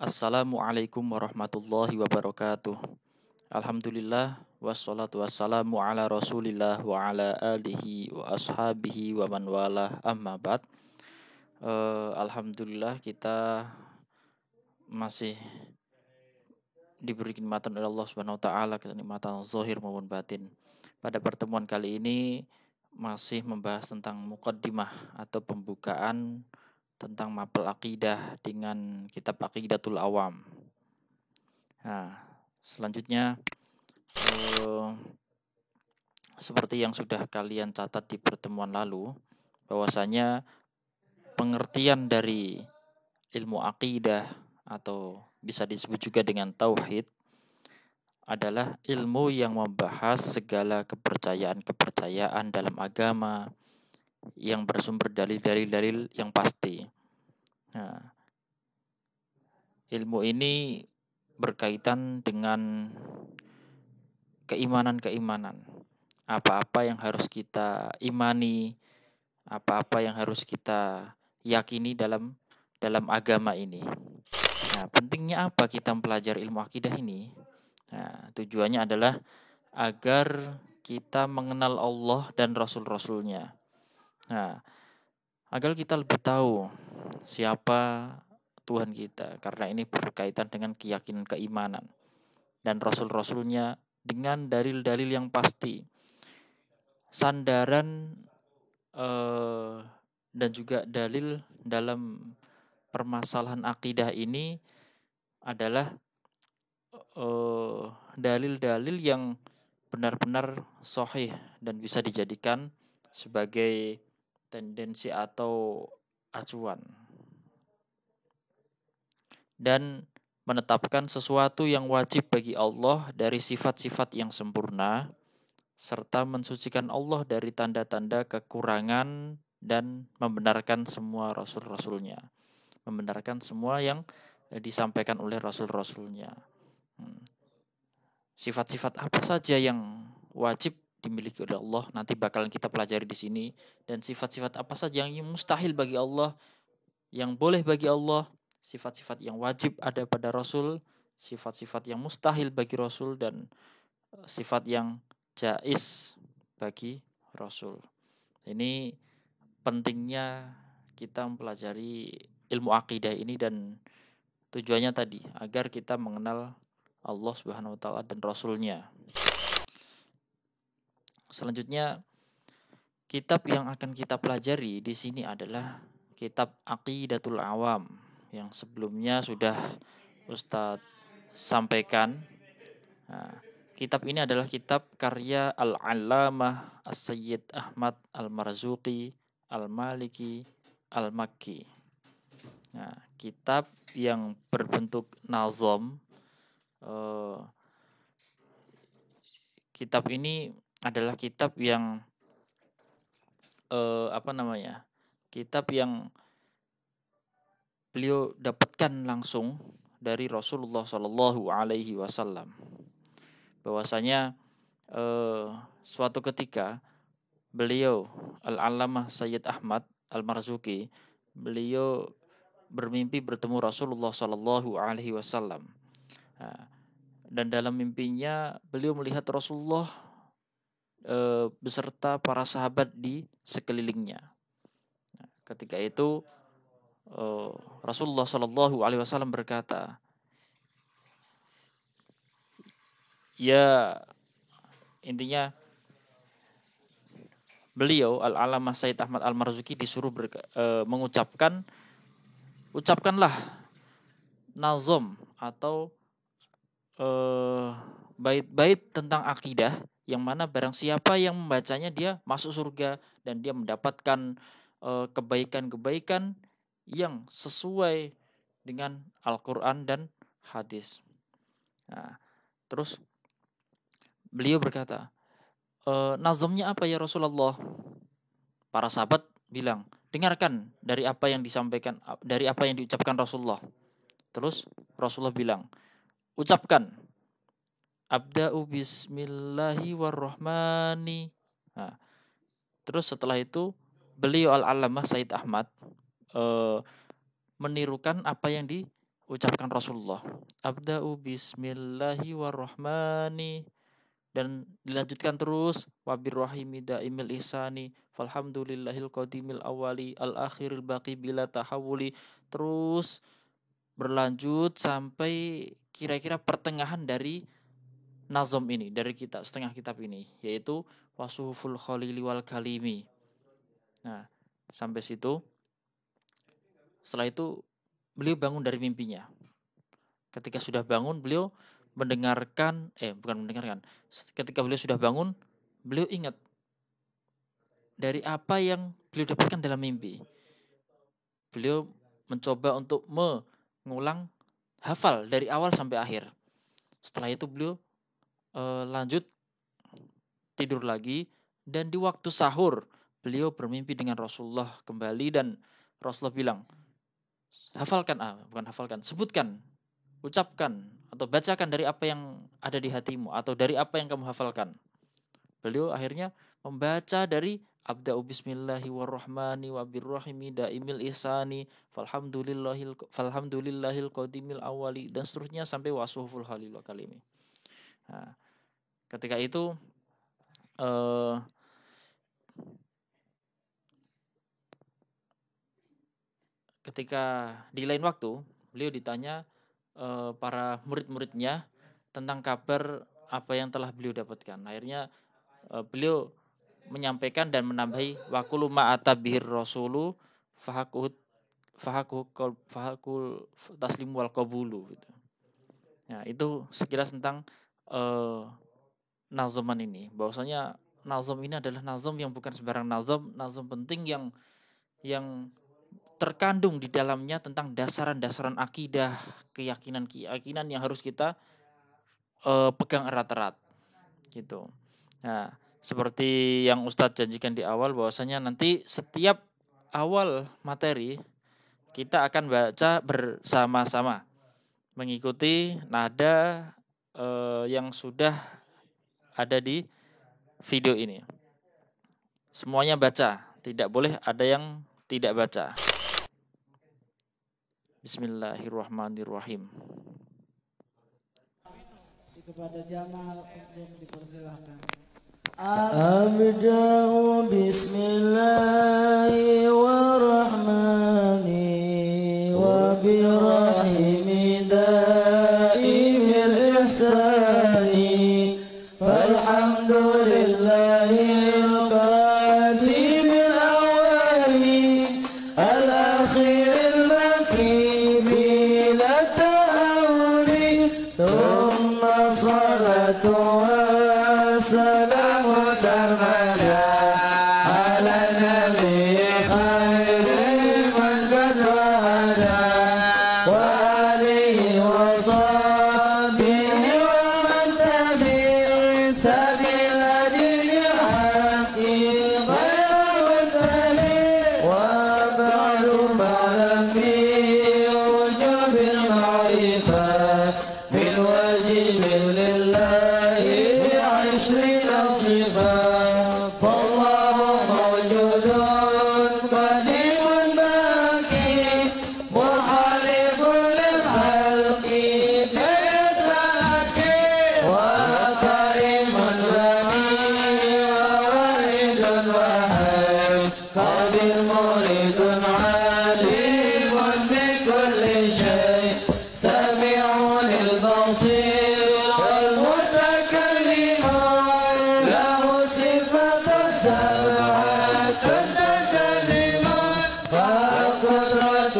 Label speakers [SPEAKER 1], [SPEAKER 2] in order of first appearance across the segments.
[SPEAKER 1] Assalamualaikum warahmatullahi wabarakatuh. Alhamdulillah wassalatu wassalamu ala Rasulillah wa ala alihi wa ashabihi wa man walah amma ba'd. Alhamdulillah kita masih diberi kenikmatan oleh Allah Subhanahu wa taala, kenikmatan zahir maupun batin. Pada pertemuan kali ini masih membahas tentang muqaddimah atau pembukaan tentang mapel akidah dengan kitab Aqidatul Awam. Nah, selanjutnya eh, seperti yang sudah kalian catat di pertemuan lalu, bahwasanya pengertian dari ilmu akidah atau bisa disebut juga dengan tauhid adalah ilmu yang membahas segala kepercayaan-kepercayaan dalam agama yang bersumber dari dalil-dalil yang pasti. Nah, ilmu ini berkaitan dengan keimanan-keimanan. Apa-apa yang harus kita imani, apa-apa yang harus kita yakini dalam agama ini. Nah, pentingnya apa kita mempelajari ilmu akidah ini? Nah, tujuannya adalah agar kita mengenal Allah dan Rasul-Rasulnya. Nah, agar kita lebih tahu siapa Tuhan kita. Karena ini berkaitan dengan keyakinan keimanan. Dan Rasul-Rasulnya dengan dalil-dalil yang pasti. Sandaran dan juga dalil dalam permasalahan akidah ini adalah dalil-dalil yang benar-benar sahih dan bisa dijadikan sebagai tendensi atau acuan dan menetapkan sesuatu yang wajib bagi Allah dari sifat-sifat yang sempurna serta mensucikan Allah dari tanda-tanda kekurangan dan membenarkan semua rasul-rasulnya. Membenarkan semua yang disampaikan oleh rasul-rasulnya. Sifat-sifat apa saja yang wajib dimiliki oleh Allah nanti bakalan kita pelajari di sini, dan sifat-sifat apa saja yang mustahil bagi Allah, yang boleh bagi Allah, sifat-sifat yang wajib ada pada Rasul, sifat-sifat yang mustahil bagi Rasul, dan sifat yang jais bagi Rasul. Ini pentingnya kita mempelajari ilmu akidah ini, dan tujuannya tadi agar kita mengenal Allah Subhanahu wa taala dan Rasulnya. Selanjutnya, kitab yang akan kita pelajari di sini adalah kitab Aqidatul Awam yang sebelumnya sudah Ustadz sampaikan. Nah, kitab ini adalah kitab karya Al-Allamah As-Sayyid Ahmad Al-Marzuqi Al-Maliki Al-Makki. Nah, kitab yang berbentuk nazom. Kitab ini adalah kitab yang kitab yang beliau dapatkan langsung dari Rasulullah Shallallahu Alaihi Wasallam. Bahwasanya suatu ketika beliau Al-Allamah Sayyid Ahmad Al-Marzuqi, beliau bermimpi bertemu Rasulullah Shallallahu Alaihi Wasallam. Dan dalam mimpinya beliau melihat Rasulullah beserta para sahabat di sekelilingnya. Ketika itu Rasulullah Shallallahu Alaihi Wasallam berkata, ya, intinya beliau Al-Allamah Sayyid Ahmad Al-Marzuqi disuruh ucapkanlah nazom atau bait-bait tentang akidah yang mana barang siapa yang membacanya dia masuk surga dan dia mendapatkan kebaikan-kebaikan yang sesuai dengan Al-Quran dan hadis. Nah, terus beliau berkata, nazomnya apa ya Rasulullah? Para sahabat bilang, dengarkan dari apa yang disampaikan, dari apa yang diucapkan Rasulullah. Terus Rasulullah bilang, ucapkan, abda'u bismillahi warrahmani. Nah, terus setelah itu beliau Al-Allamah Said Ahmad menirukan apa yang ucapkan Rasulullah. Abda'u bismillahirrahmanirrahim. Dan dilanjutkan terus wabirrahimi daimil ihsani falhamdulillahil qadimil awali al akhiril baqi bila tahawuli. Terus berlanjut sampai kira-kira pertengahan dari nazom ini, dari kita setengah kitab ini, yaitu wasuhuful khalili wal kalimi. Nah, sampai situ. Setelah itu beliau bangun dari mimpinya. Ketika sudah bangun, beliau bukan mendengarkan. Ketika beliau sudah bangun, beliau ingat dari apa yang beliau dapatkan dalam mimpi. Beliau mencoba untuk mengulang hafal dari awal sampai akhir. Setelah itu beliau lanjut tidur lagi, dan di waktu sahur beliau bermimpi dengan Rasulullah kembali, dan Rasulullah bilang, sebutkan, ucapkan atau bacakan dari apa yang ada di hatimu atau dari apa yang kamu hafalkan. Beliau akhirnya membaca dari Abda'u bismillahirrahmanirrahim wabirrahimi daimil ihsani falhamdulillahil qadimil awali, dan seterusnya sampai wasuhuful khalil wa kalimi. Nah, ketika itu ketika di lain waktu beliau ditanya para murid-muridnya tentang kabar apa yang telah beliau dapatkan. Akhirnya beliau menyampaikan dan menambahi waqulu ma'ata bihir rasulu fahakul taslimu wal qabulu gitu. Nah, itu sekilas tentang nazoman ini. Bahwasanya nazom ini adalah nazom yang bukan sembarang nazom penting yang terkandung di dalamnya tentang dasaran-dasaran akidah, keyakinan yang harus kita pegang erat-erat gitu. Nah, seperti yang Ustadz janjikan di awal, bahwasanya nanti setiap awal materi kita akan baca bersama-sama mengikuti nada yang sudah ada di video ini. Semuanya baca, tidak boleh ada yang tidak baca. Bismillahirrahmanirrahim.
[SPEAKER 2] Kepada jamaah untuk dipersilahkan. Abda'u bismillahirrahmanirrahim wa birrahimi daimil ihsani falhamdulillahil qadimil awali al akhiril baqi bila tahawuli thumma salatu wassalamu sarmada ala nabi khairil man qad wahada wa alihi wa sahbihi wa man tabi'i sabila dinil haqqi ghayra mursalin wa ba'du fa'lam bi wujubil ma'rifah bil wajibin lillahi 'ishrina صفات فالله موجود قديم باقي محارب للخلق كيتلاقي وكريم غني وواحد وحي قادر مريد عليم بكل شيء سميع البصير والمتكلم له صفة سبعة تتكلم فقدرة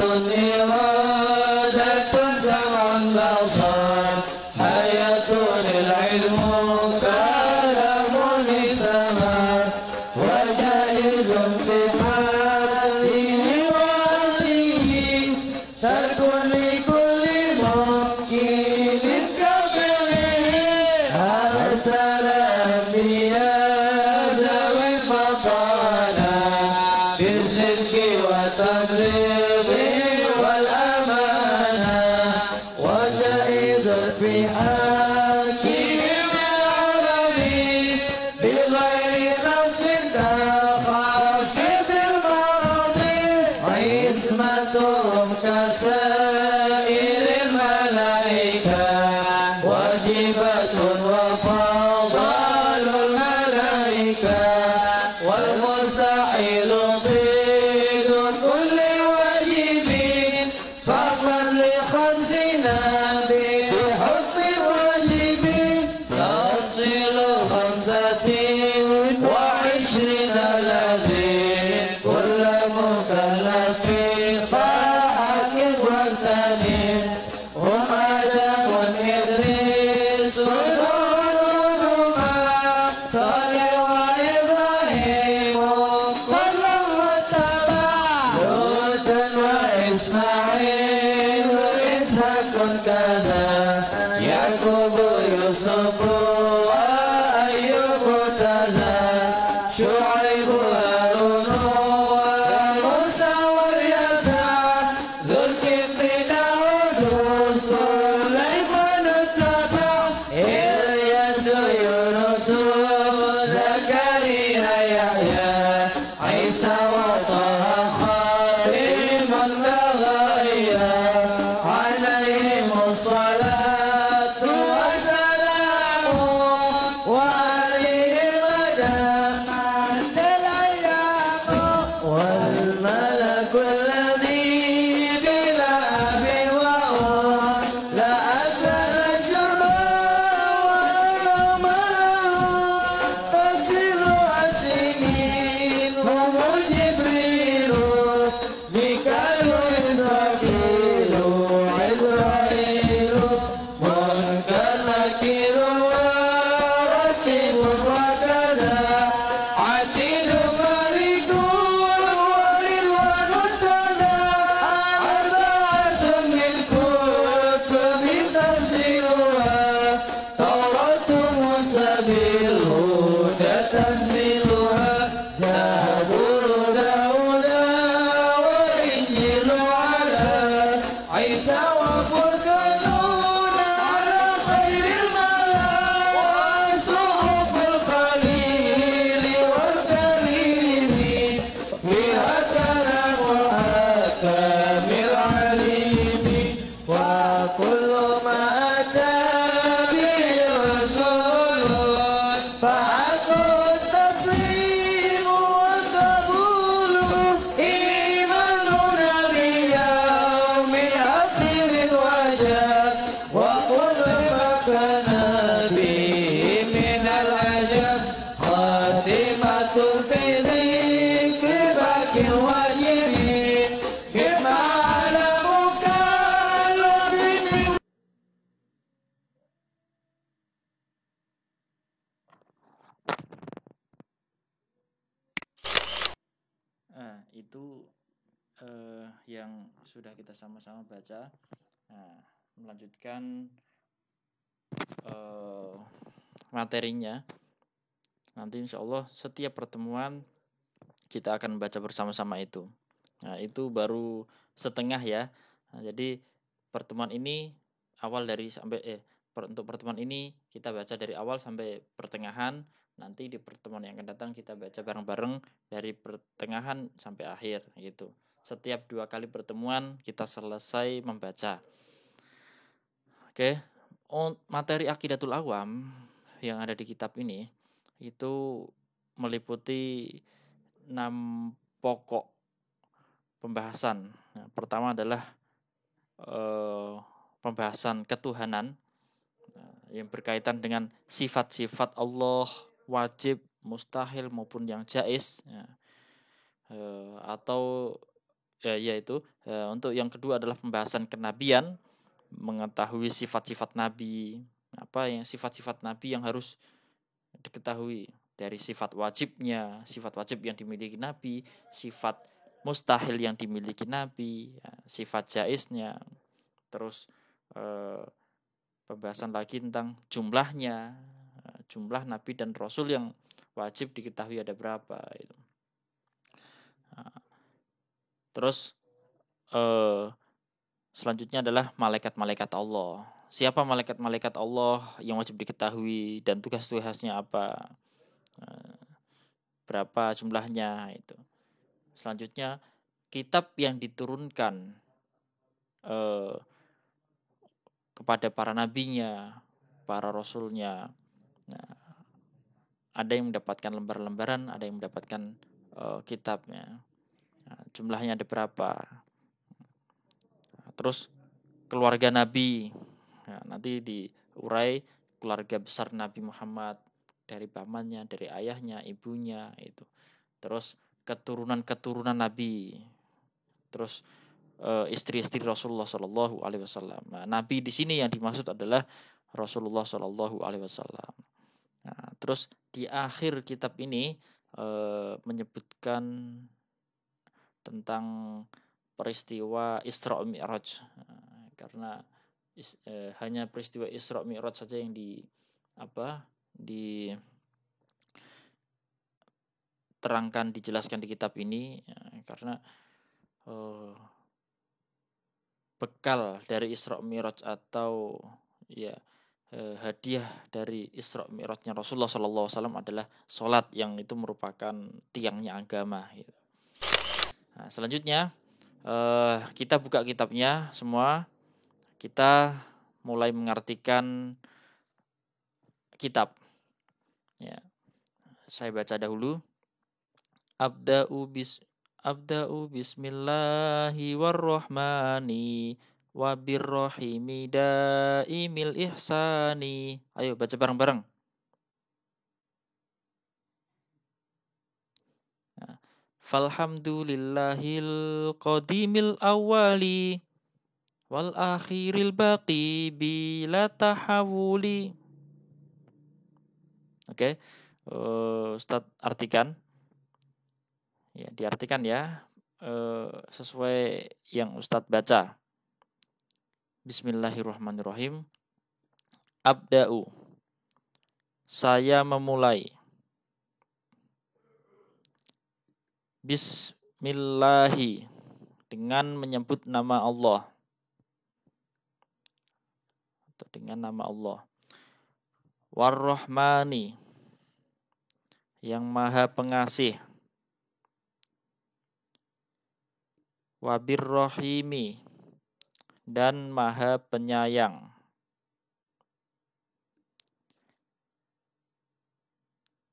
[SPEAKER 2] إرادة سمع بصر حياة العلم كلام سمع وجائز بحاله وعليه تكن لكل ممكن كبره أرسل أنبياء ذوي الفضالة بالصدق والتبليغ والأمانة وجائز بحاكم العربي بغير نفس كخافض المرض عصمتهم كسائر إسحاق كذا يعقوب يوسف وأيوب كذا شعيب هارون وموسى واليسع ذو الكفل داود سليمان اتبع إلياس يونس زكريا يحيى عيسى وطه خاتم النبيين عليهم الصلاة والسلام وعليهم دامت الأيام والملك الذي بلا أب وأم لا أزل الجماع واليوم له تنزل السنين هم جبريل ميكال إسرافيل عزرائيل منكر نكير ورقيب وكذا عتيد ملك ورضوان كذا أربعة من كتب تفسيرها توراة موسى بالهدى تنزيلها زبور داود وإنجيل على عيسى وفرقان على خير الملا وصحف الخليل والكريم فيها كلام الحكام العليم وكل ما أتى به الرسول فحقه التسليم والقبول إيماننا بيوم آخر وجب وكل ما كان به من العجب خاتمة في ذكر باقي الواجبين بما على مكلف من
[SPEAKER 1] Itu yang sudah kita sama-sama baca. Nah, melanjutkan materinya. Nanti insya Allah setiap pertemuan kita akan baca bersama-sama itu. Nah, itu baru setengah ya. Nah, jadi pertemuan ini awal dari sampai untuk pertemuan ini kita baca dari awal sampai pertengahan. Nanti di pertemuan yang akan datang kita baca bareng-bareng dari pertengahan sampai akhir gitu. Setiap 2 kali pertemuan kita selesai membaca. Oke. Materi Aqidatul Awam yang ada di kitab ini itu meliputi 6 pokok pembahasan. Nah, pertama adalah pembahasan ketuhanan yang berkaitan dengan sifat-sifat Allah, wajib, mustahil maupun yang jaiz. Atau yaitu untuk yang kedua adalah pembahasan kenabian, mengetahui sifat-sifat Nabi, apa yang sifat-sifat Nabi yang harus diketahui dari sifat wajibnya, sifat wajib yang dimiliki Nabi, sifat mustahil yang dimiliki Nabi, sifat jaiznya, terus pembahasan lagi tentang jumlahnya, jumlah Nabi dan Rasul yang wajib diketahui ada berapa. Terus selanjutnya adalah malaikat-malaikat Allah. Siapa malaikat-malaikat Allah yang wajib diketahui dan tugas-tugasnya apa? Berapa jumlahnya itu. Selanjutnya kitab yang diturunkan kepada para nabinya, para rasulnya. Nah, ada yang mendapatkan lembar-lembaran, ada yang mendapatkan kitabnya. Nah, jumlahnya ada berapa? Terus keluarga Nabi. Nah, nanti diurai keluarga besar Nabi Muhammad dari pamannya, dari ayahnya, ibunya itu. Terus keturunan-keturunan Nabi. Terus istri-istri Rasulullah Shallallahu Alaihi Wasallam. Nah, Nabi di sini yang dimaksud adalah Rasulullah Shallallahu Alaihi Wasallam. Nah, terus di akhir kitab ini menyebutkan tentang peristiwa Isra Mi'raj. karena hanya peristiwa Isra Mi'raj saja yang diterangkan, dijelaskan di kitab ini, karena bekal dari Isra Mi'raj atau hadiah dari Isra Mi'rajnya Rasulullah SAW adalah sholat, yang itu merupakan tiangnya agama. Gitu. Nah, selanjutnya kita buka kitabnya semua, kita mulai mengartikan kitab. Ya, saya baca dahulu. Abda'u bismillahi warrahmani wabirrahimi daimil ihsani. Ayo baca bareng-bareng. Falhamdulillahil qadimil awwali wal akhiril baqi bila tahawuli. Oke. Ustaz artikan. Ya, diartikan ya. Sesuai yang Ustaz baca. Bismillahirrahmanirrahim. Abda'u. Saya memulai. Bismillahi. Dengan menyebut nama Allah. Atau dengan nama Allah. Warrahmani. Yang maha pengasih. Wabirrohimi. Dan maha penyayang.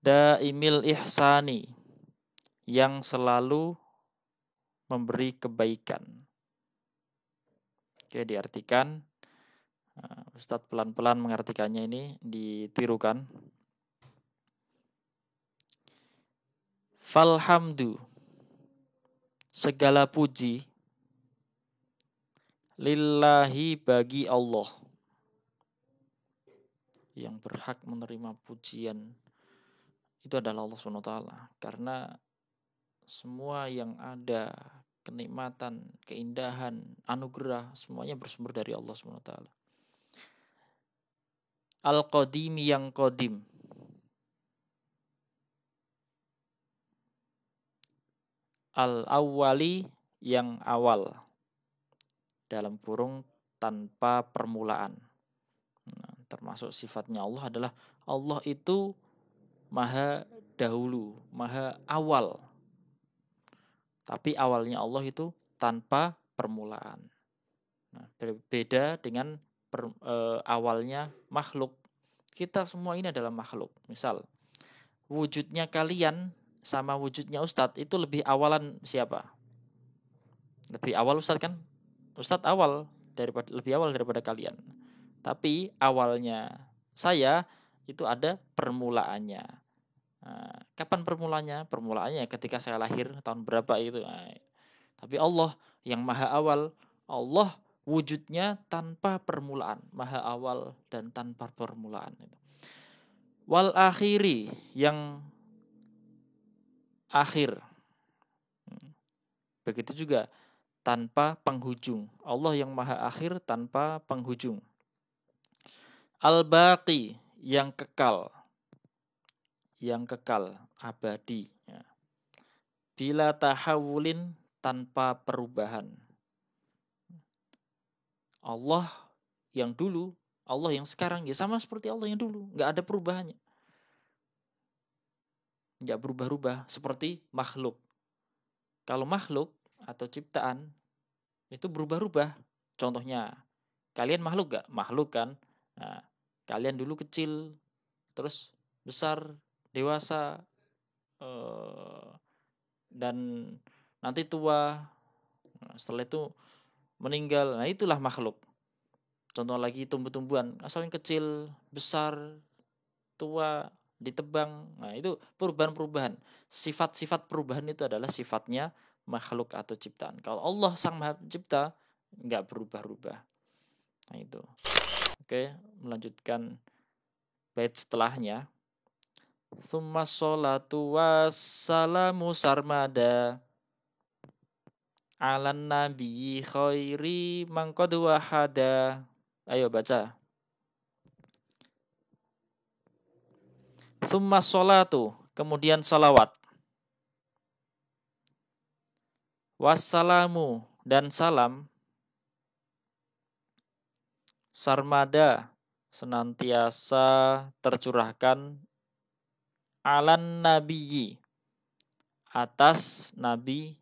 [SPEAKER 1] Daimil ihsani. Yang selalu memberi kebaikan. Oke, diartikan. Ustadz pelan-pelan mengartikannya, ini ditirukan. Falhamdu. Segala puji. Lillahi bagi Allah. Yang berhak menerima pujian itu adalah Allah SWT. Karena semua yang ada, kenikmatan, keindahan, anugerah, semuanya bersumber dari Allah SWT. Al-Qadim yang Qadim. Al-Awwali yang awal. Dalam kurung tanpa permulaan. Nah, termasuk sifatnya Allah adalah Allah itu maha dahulu, maha awal. Tapi awalnya Allah itu tanpa permulaan. Nah, berbeda dengan awalnya makhluk. Kita semua ini adalah makhluk. Misal, wujudnya kalian sama wujudnya Ustadz itu lebih awalan siapa? Lebih awal Ustadz kan? Ustadz lebih awal daripada kalian. Tapi awalnya saya itu ada permulaannya. Nah, kapan permulaannya? Permulaannya ketika saya lahir tahun berapa itu. Nah, tapi Allah yang maha awal, Allah wujudnya tanpa permulaan, maha awal dan tanpa permulaan. Wal akhiri yang akhir. Begitu juga tanpa penghujung. Allah yang maha akhir tanpa penghujung. Al-Baqi yang kekal. Yang kekal, abadi. Bila tahawulin tanpa perubahan. Allah yang dulu, Allah yang sekarang, ya sama seperti Allah yang dulu. Nggak ada perubahannya. Nggak berubah-ubah seperti makhluk. Kalau makhluk atau ciptaan, itu berubah-ubah. Contohnya, kalian makhluk nggak? Makhluk kan? Nah, kalian dulu kecil, terus besar, dewasa, dan nanti tua. Nah, setelah itu meninggal. Nah, itulah makhluk. Contoh lagi tumbuh-tumbuhan, asalnya kecil, besar, tua, ditebang. Nah, itu perubahan-perubahan. Sifat-sifat perubahan itu adalah sifatnya makhluk atau ciptaan. Kalau Allah sang maha pencipta, nggak berubah-ubah. Nah, itu. Oke, melanjutkan bait setelahnya. Tsumma sholatu wassalamu sarmada 'alan nabiyyi khairi man qad wahada. Ayo baca. Tsumma sholatu, kemudian salawat. Wassalamu, dan salam. Sarmada, senantiasa tercurahkan. Alan nabiyyi, atas Nabi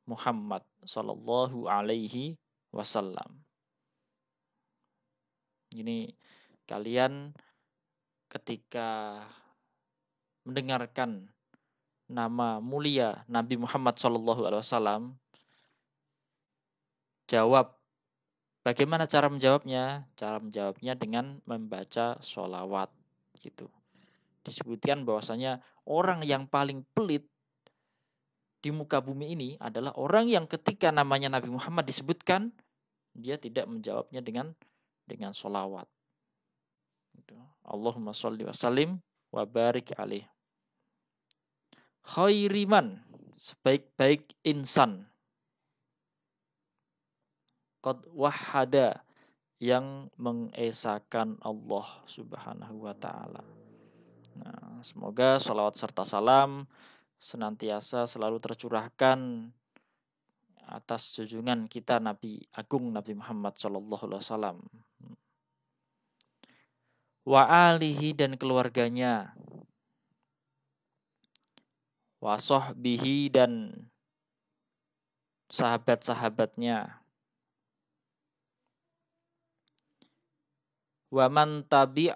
[SPEAKER 1] Muhammad sallallahu alaihi wasallam. Ini kalian ketika mendengarkan nama mulia Nabi Muhammad sallallahu alaihi wasallam, jawab. Bagaimana cara menjawabnya? Cara menjawabnya dengan membaca sholawat. Gitu. Disebutkan bahwasanya orang yang paling pelit di muka bumi ini adalah orang yang ketika namanya Nabi Muhammad disebutkan, dia tidak menjawabnya dengan sholawat. Gitu. Allahumma sholli wa sallim wa barik alaih. Khairiman, sebaik-baik insan. Qad wahada, yang mengesahkan Allah subhanahu wa ta'ala. Nah, semoga sholawat serta salam senantiasa selalu tercurahkan atas junjungan kita Nabi Agung Nabi Muhammad sallallahu alaihi wasallam. Wa alihi, dan keluarganya. Wa sahbihi, dan sahabat-sahabatnya. Wa man tabi',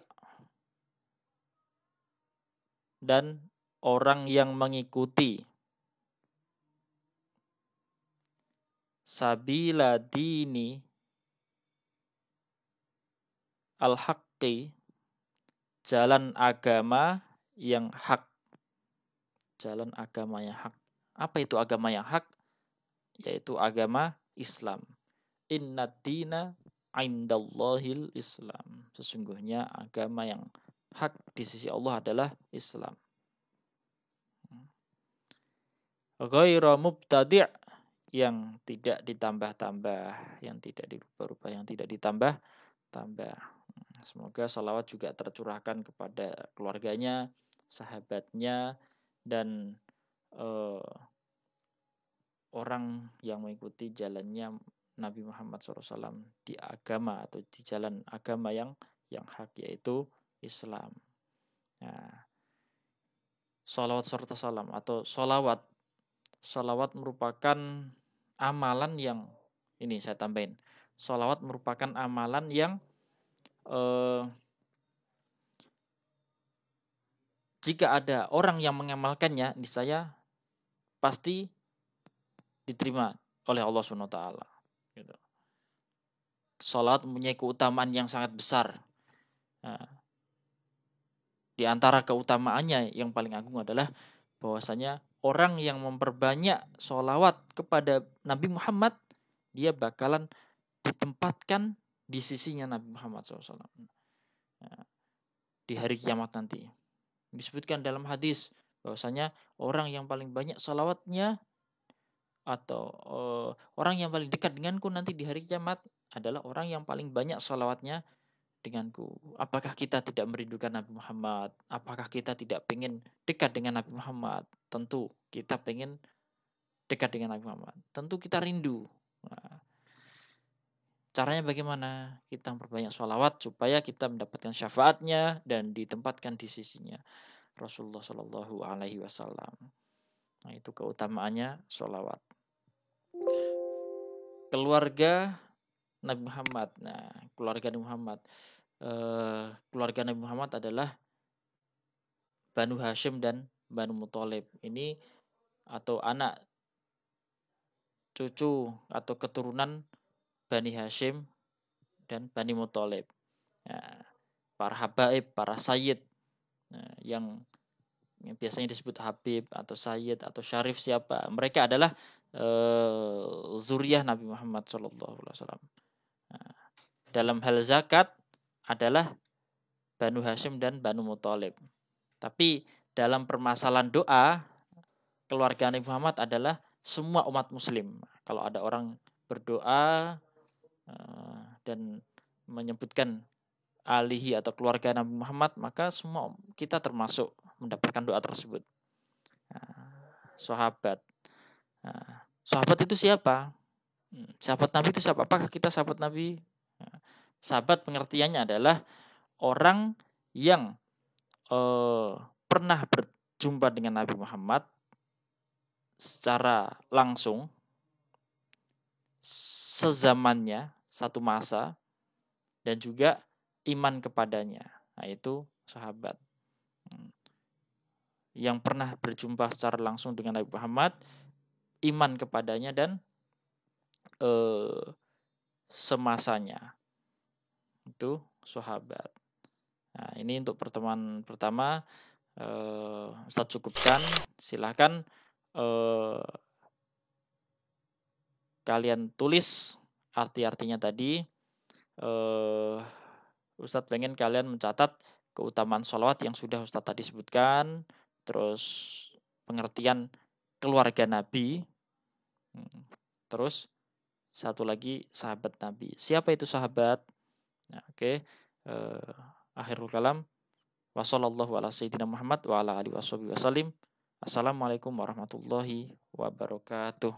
[SPEAKER 1] dan orang yang mengikuti sabila dini al-haqqi, jalan agama yang hak. Jalan agama yang hak. Apa itu agama yang hak? Yaitu agama Islam. Inna dina indallahil Islam. Sesungguhnya agama yang hak di sisi Allah adalah Islam. Ghairu mubtadi', yang tidak ditambah-tambah, yang tidak dirubah-rubah, yang tidak ditambah-tambah. Semoga salawat juga tercurahkan kepada keluarganya, sahabatnya, dan orang yang mengikuti jalannya Nabi Muhammad SAW di agama atau di jalan agama yang hak, yaitu Islam. Nah, salawat serta salam atau salawat. Salawat merupakan amalan yang, ini saya tambahin, salawat merupakan amalan yang jika ada orang yang mengamalkannya, niscaya pasti diterima oleh Allah SWT. Gitu. Salawat mempunyai keutamaan yang sangat besar. Nah, di antara keutamaannya yang paling agung adalah bahwasanya orang yang memperbanyak sholawat kepada Nabi Muhammad, dia bakalan ditempatkan di sisinya Nabi Muhammad SAW. Nah, di hari kiamat nanti. Disebutkan dalam hadis bahwasanya orang yang paling banyak sholawatnya atau orang yang paling dekat denganku nanti di hari kiamat adalah orang yang paling banyak sholawatnya denganku. Apakah kita tidak merindukan Nabi Muhammad? Apakah kita tidak ingin dekat dengan Nabi Muhammad? Tentu kita ingin dekat dengan Nabi Muhammad. Tentu kita rindu. Nah, caranya bagaimana? Kita memperbanyak sholawat supaya kita mendapatkan syafaatnya dan ditempatkan di sisinya Rasulullah Shallallahu Alaihi Wasallam. Nah, itu keutamaannya sholawat. Keluarga Nabi Muhammad. Nah, keluarga Nabi Muhammad. Keluarga Nabi Muhammad adalah Banu Hashim dan Banu Muthalib. Ini atau anak cucu atau keturunan Bani Hashim dan Bani Muthalib. Nah, para habaib, para sayyid, nah, yang biasanya disebut habib atau sayyid atau syarif siapa? Mereka adalah zuriyah Nabi Muhammad SAW. Nah, dalam hal zakat adalah Banu Hashim dan Banu Muthalib. Tapi dalam permasalahan doa, keluarga Nabi Muhammad adalah semua umat muslim. Kalau ada orang berdoa dan menyebutkan alihi atau keluarga Nabi Muhammad, maka semua kita termasuk mendapatkan doa tersebut. Sahabat. Sahabat itu siapa? Sahabat Nabi itu siapa? Apakah kita sahabat Nabi? Sahabat pengertiannya adalah orang yang pernah berjumpa dengan Nabi Muhammad secara langsung, sezamannya, satu masa, dan juga iman kepadanya. Nah, itu sahabat. Yang pernah berjumpa secara langsung dengan Nabi Muhammad, iman kepadanya, dan semasanya. Itu sahabat. Nah, ini untuk pertemuan pertama. Ustadz cukupkan. Silahkan kalian tulis arti-artinya tadi. Ustadz pengen kalian mencatat keutamaan sholawat yang sudah Ustadz tadi sebutkan, terus pengertian keluarga Nabi, terus satu lagi sahabat Nabi. Siapa itu sahabat? Nah, oke. Akhirul kalam. Wassallallahu ala sayyidina Muhammad wa ala alihi wasallim. Assalamualaikum warahmatullahi wabarakatuh.